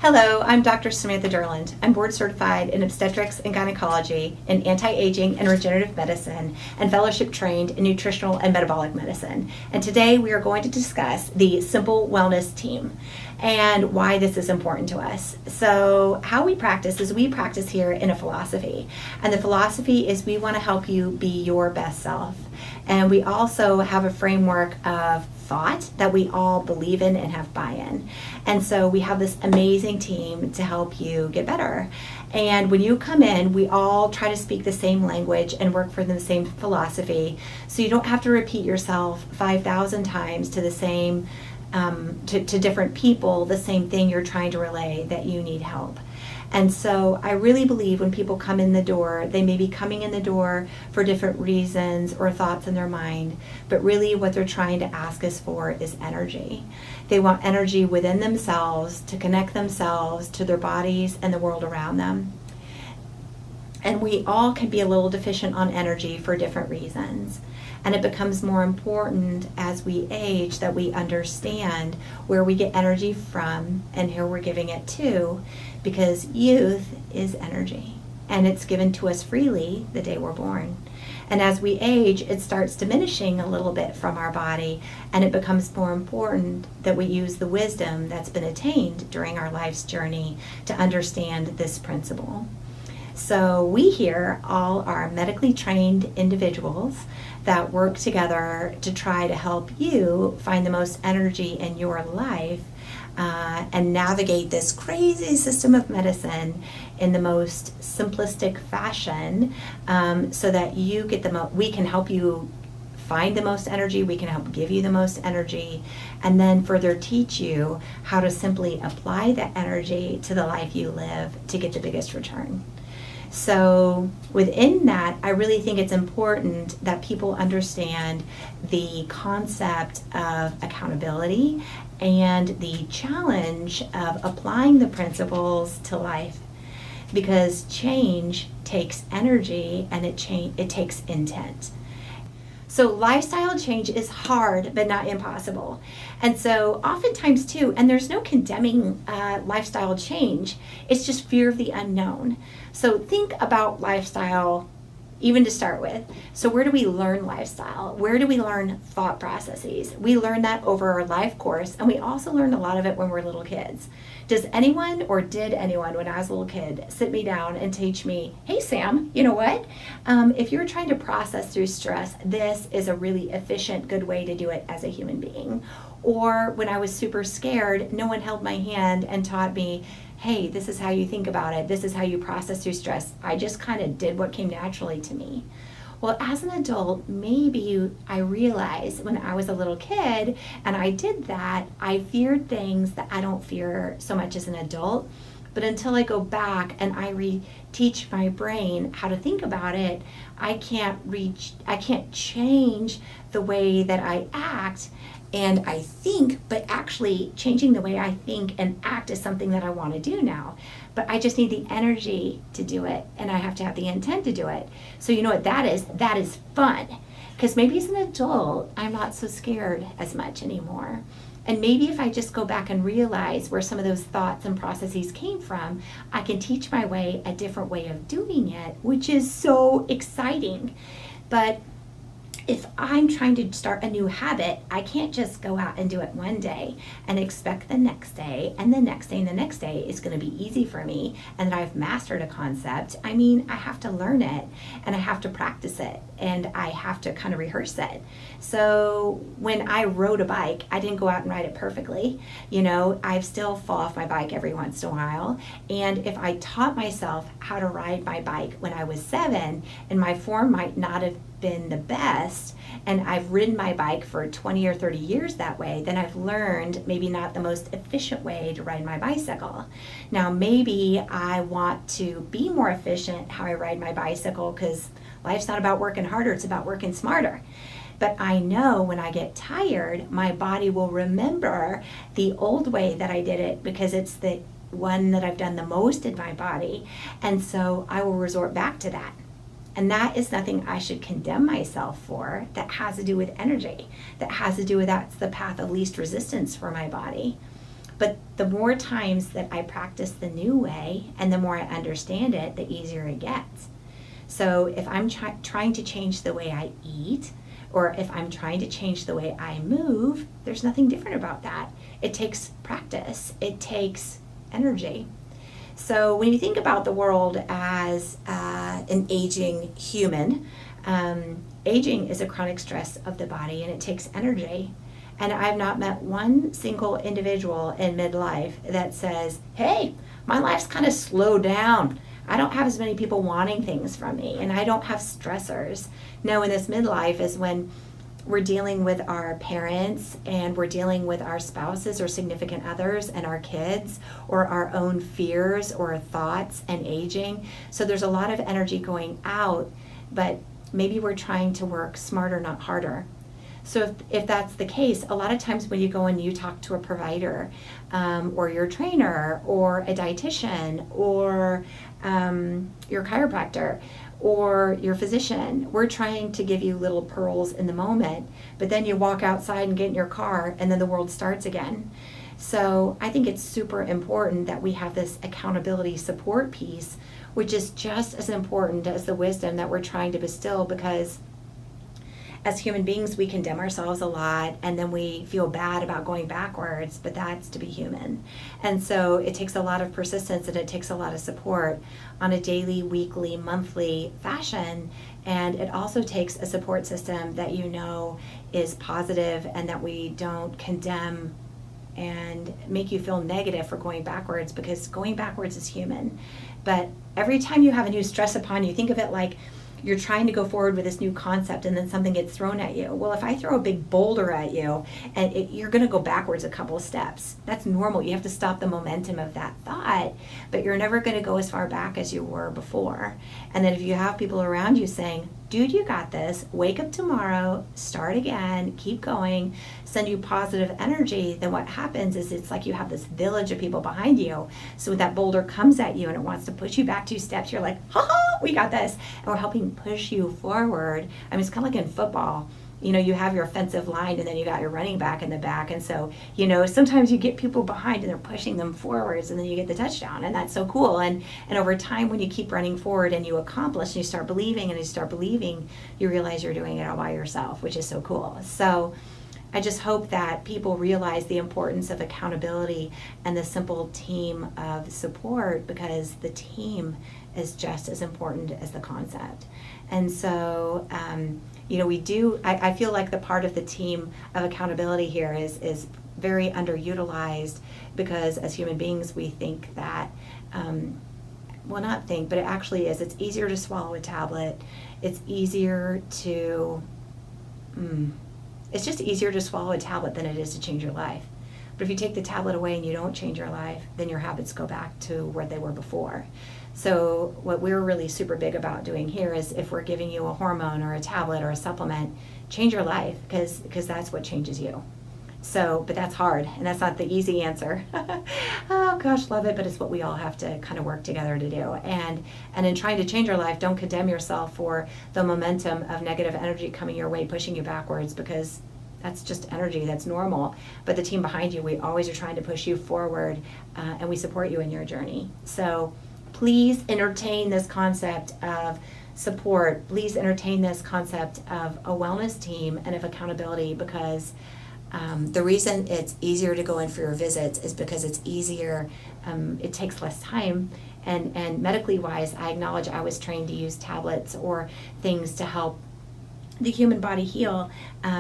Hello, I'm Dr. Samantha Durland. I'm board certified in obstetrics and gynecology, in anti-aging and regenerative medicine, and fellowship trained in nutritional and metabolic medicine. And today we are going to discuss the Simple Wellness Team and why this is important to us. So how we practice is we practice here in a philosophy. And the philosophy is we want to help you be your best self. And we also have a framework of thought that we all believe in and have buy-in. And so we have this amazing team to help you get better. And when you come in, we all try to speak the same language and work for the same philosophy. So you don't have to repeat yourself 5,000 times to the same, to different people, the same thing you're trying to relay that you need help. And so I really believe when people come in the door, they may be coming in the door for different reasons or thoughts in their mind, but really what they're trying to ask us for is energy. They want energy within themselves to connect themselves to their bodies and the world around them. And we all can be a little deficient on energy for different reasons. And it becomes more important as we age that we understand where we get energy from and who we're giving it to, because youth is energy and it's given to us freely the day we're born. And as we age, it starts diminishing a little bit from our body, and it becomes more important that we use the wisdom that's been attained during our life's journey to understand this principle. So we here all are medically trained individuals that work together to try to help you find the most energy in your life and navigate this crazy system of medicine in the most simplistic fashion, so that you get we can help you find the most energy, we can help give you the most energy, and then further teach you how to simply apply that energy to the life you live to get the biggest return. So within that, I really think it's important that people understand the concept of accountability and the challenge of applying the principles to life, because change takes energy and it takes intent. So lifestyle change is hard, but not impossible. And so oftentimes too, and there's no condemning lifestyle change, it's just fear of the unknown. So think about lifestyle even to start with. So where do we learn lifestyle? Where do we learn thought processes? We learn that over our life course, and we also learn a lot of it when we're little kids. Does anyone, or did anyone when I was a little kid, sit me down and teach me, hey Sam, you know what? If you're trying to process through stress, this is a really efficient, good way to do it as a human being. Or when I was super scared, no one held my hand and taught me, hey, this is how you think about it. This is how you process through stress. I just kind of did what came naturally to me. Well, as an adult, maybe I realized when I was a little kid and I did that, I feared things that I don't fear so much as an adult. But until I go back and I teach my brain how to think about it, I can't change the way that I act and I think, but actually changing the way I think and act is something that I want to do now. But I just need the energy to do it, and I have to have the intent to do it. So you know what that is? That is fun. Because maybe as an adult, I'm not so scared as much anymore. And maybe if I just go back and realize where some of those thoughts and processes came from, I can teach my way a different way of doing it, which is so exciting. But if I'm trying to start a new habit, I can't just go out and do it one day and expect the next day and the next day and the next day is going to be easy for me and that I've mastered a concept. I mean, I have to learn it and I have to practice it and I have to kind of rehearse it. So when I rode a bike, I didn't go out and ride it perfectly. You know, I still fall off my bike every once in a while. And if I taught myself how to ride my bike when I was 7, and my form might not have been the best, and I've ridden my bike for 20 or 30 years that way, then I've learned maybe not the most efficient way to ride my bicycle. Now maybe I want to be more efficient how I ride my bicycle, because life's not about working harder, it's about working smarter. But I know when I get tired, my body will remember the old way that I did it because it's the one that I've done the most in my body. And so I will resort back to that. And that is nothing I should condemn myself for. That has to do with energy. That has to do with that's the path of least resistance for my body. But the more times that I practice the new way and the more I understand it, the easier it gets. So if I'm trying to change the way I eat, or if I'm trying to change the way I move, there's nothing different about that. It takes practice. It takes energy. So when you think about the world as an aging human, aging is a chronic stress of the body, and it takes energy. And I've not met one single individual in midlife that says, hey, my life's kind of slowed down. I don't have as many people wanting things from me, and I don't have stressors. No, in this midlife is when we're dealing with our parents, and we're dealing with our spouses or significant others and our kids, or our own fears or thoughts and aging. So there's a lot of energy going out, but maybe we're trying to work smarter, not harder. So if that's the case, a lot of times when you go and you talk to a provider, or your trainer, or a dietitian, or your chiropractor, or your physician, we're trying to give you little pearls in the moment, but then you walk outside and get in your car, and then the world starts again. So I think it's super important that we have this accountability support piece, which is just as important as the wisdom that we're trying to bestow, because as human beings, we condemn ourselves a lot, and then we feel bad about going backwards, but that's to be human. And so it takes a lot of persistence, and it takes a lot of support on a daily, weekly, monthly fashion. And it also takes a support system that you know is positive, and that we don't condemn and make you feel negative for going backwards, because going backwards is human. But every time you have a new stress upon you, think of it like you're trying to go forward with this new concept, and then something gets thrown at you. Well, if I throw a big boulder at you, and you're going to go backwards a couple of steps. That's normal. You have to stop the momentum of that thought, but you're never going to go as far back as you were before. And then if you have people around you saying, dude, you got this, wake up tomorrow, start again, keep going, send you positive energy, then what happens is it's like you have this village of people behind you. So when that boulder comes at you and it wants to push you back 2 steps, you're like, ha ha, we got this. And we're helping push you forward. I mean, it's kind of like in football. You know, you have your offensive line, and then you got your running back in the back. And so, you know, sometimes you get people behind and they're pushing them forwards, and then you get the touchdown. And that's so cool. And over time, when you keep running forward and you accomplish and you start believing and you start believing, you realize you're doing it all by yourself, which is so cool. So I just hope that people realize the importance of accountability and the simple team of support, because the team is just as important as the concept. And so, you know, I feel like the part of the team of accountability here is very underutilized, because as human beings, we think that, well, not think, but it actually is. It's easier to swallow a tablet. It's easier to, it's just easier to swallow a tablet than it is to change your life. But if you take the tablet away and you don't change your life, then your habits go back to where they were before. So what we're really super big about doing here is, if we're giving you a hormone or a tablet or a supplement, change your life, because that's what changes you. So, but that's hard, and that's not the easy answer. Oh gosh, love it, but it's what we all have to kind of work together to do. And in trying to change your life, don't condemn yourself for the momentum of negative energy coming your way, pushing you backwards, because that's just energy, that's normal. But the team behind you, we always are trying to push you forward, and we support you in your journey. So please entertain this concept of support. Please entertain this concept of a wellness team and of accountability, because the reason it's easier to go in for your visits is because it's easier, it takes less time, and medically wise, I acknowledge I was trained to use tablets or things to help the human body heal,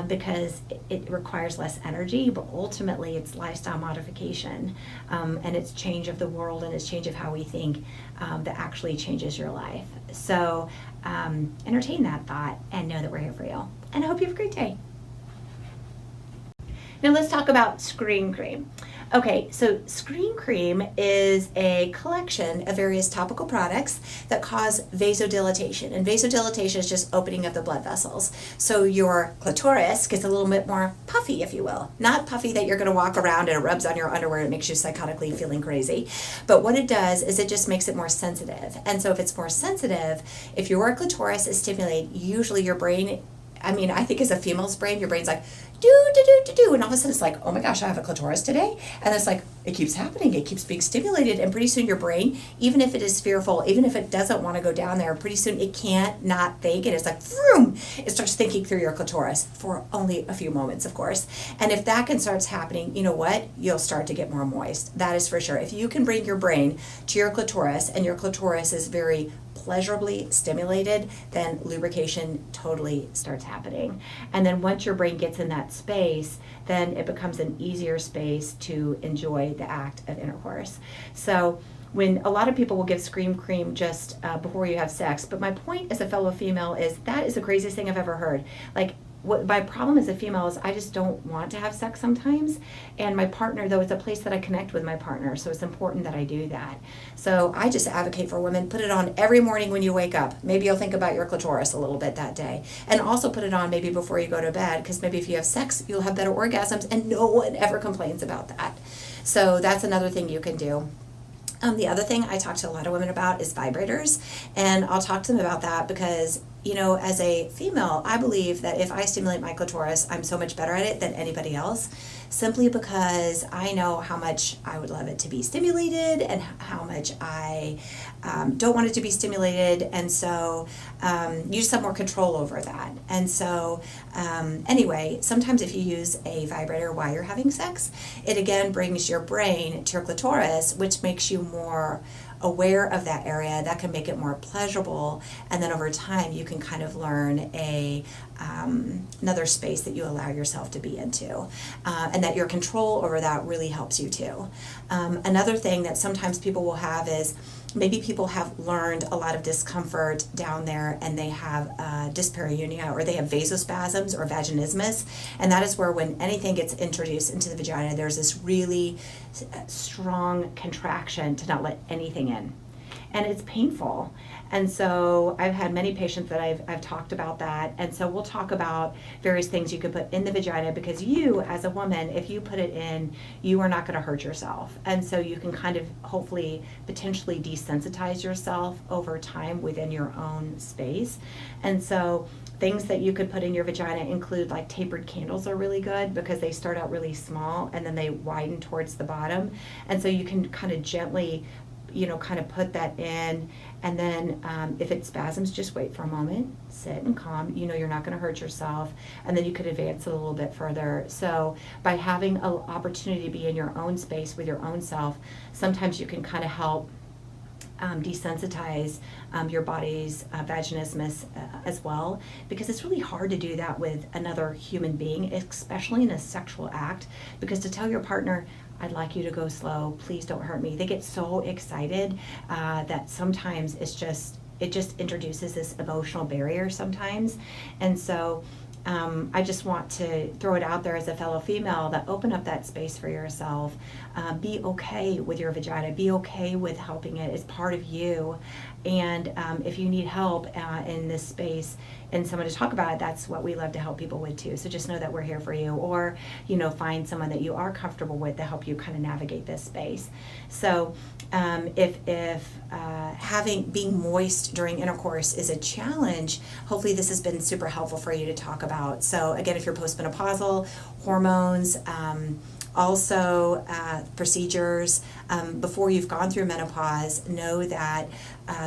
because it requires less energy, but ultimately it's lifestyle modification, and it's change of the world, and it's change of how we think, that actually changes your life. So entertain that thought and know that we're here for you. And I hope you have a great day. Now let's talk about Screen Cream. Okay, so Screen Cream is a collection of various topical products that cause vasodilatation. And vasodilatation is just opening of the blood vessels. So your clitoris gets a little bit more puffy, if you will. Not puffy that you're going to walk around and it rubs on your underwear and it makes you psychotically feeling crazy. But what it does is it just makes it more sensitive. And so if it's more sensitive, if your clitoris is stimulated, usually your brain, I think as a female's brain, your brain's like, do, and all of a sudden it's like, oh my gosh, I have a clitoris today. And it's like, it keeps happening. It keeps being stimulated, and pretty soon your brain, even if it is fearful, even if it doesn't want to go down there, pretty soon it can't not think, and it's like, vroom, it starts thinking through your clitoris for only a few moments, of course. And if that can start happening, you know what? You'll start to get more moist. That is for sure. If you can bring your brain to your clitoris, and your clitoris is very pleasurably stimulated, then lubrication totally starts happening. And then once your brain gets in that space, then it becomes an easier space to enjoy the act of intercourse. So when a lot of people will give scream cream just before you have sex, but my point as a fellow female is that is the craziest thing I've ever heard. Like, what my problem as a female is I just don't want to have sex sometimes, and my partner, though, it's a place that I connect with my partner, so it's important that I do that. So I just advocate for women, put it on every morning when you wake up. Maybe you'll think about your clitoris a little bit that day, and also put it on maybe before you go to bed, because maybe if you have sex, you'll have better orgasms, and no one ever complains about that. So that's another thing you can do. The other thing I talk to a lot of women about is vibrators, and I'll talk to them about that because, you know, as a female, I believe that if I stimulate my clitoris, I'm so much better at it than anybody else, simply because I know how much I would love it to be stimulated and how much I don't want it to be stimulated, and so you just have more control over that. And so anyway, sometimes if you use a vibrator while you're having sex, it again brings your brain to your clitoris, which makes you more aware of that area. That can make it more pleasurable, and then over time you can kind of learn another space that you allow yourself to be into, and that your control over that really helps you too. Another thing that sometimes people will have is maybe people have learned a lot of discomfort down there, and they have dyspareunia, or they have vasospasms or vaginismus, and that is where when anything gets introduced into the vagina, there's this really strong contraction to not let anything in. And it's painful. And so I've had many patients that I've talked about that. And so we'll talk about various things you could put in the vagina, because you, as a woman, if you put it in, you are not going to hurt yourself. And so you can kind of hopefully potentially desensitize yourself over time within your own space. And so things that you could put in your vagina include, like, tapered candles are really good because they start out really small and then they widen towards the bottom. And so you can kind of gently, you know, kind of put that in, and then if it spasms, just wait for a moment, sit and calm. You know you're not going to hurt yourself, and then you could advance it a little bit further. So by having an opportunity to be in your own space with your own self, sometimes you can kind of help desensitize your body's vaginismus as well, because it's really hard to do that with another human being, especially in a sexual act, because to tell your partner, I'd like you to go slow, please don't hurt me, they get so excited that sometimes it just introduces this emotional barrier sometimes. And so I just want to throw it out there as a fellow female that open up that space for yourself. Be okay with your vagina. Be okay with helping it. It's part of you. And if you need help in this space and someone to talk about it, that's what we love to help people with too. So just know that we're here for you, or, you know, find someone that you are comfortable with to help you kind of navigate this space. So if being moist during intercourse is a challenge, hopefully this has been super helpful for you to talk about. So again, if you're postmenopausal, hormones, also procedures, before you've gone through menopause, know that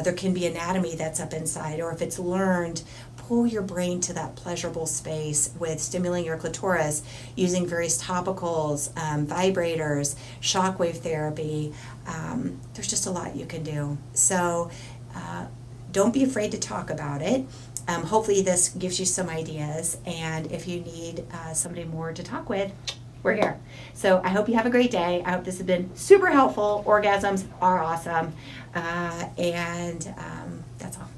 there can be anatomy that's up inside, or if it's learned, pull your brain to that pleasurable space with stimulating your clitoris using various topicals, vibrators, shockwave therapy. There's just a lot you can do. So don't be afraid to talk about it. Hopefully this gives you some ideas, and if you need somebody more to talk with, we're here. So I hope you have a great day. I hope this has been super helpful. Orgasms are awesome. And that's all.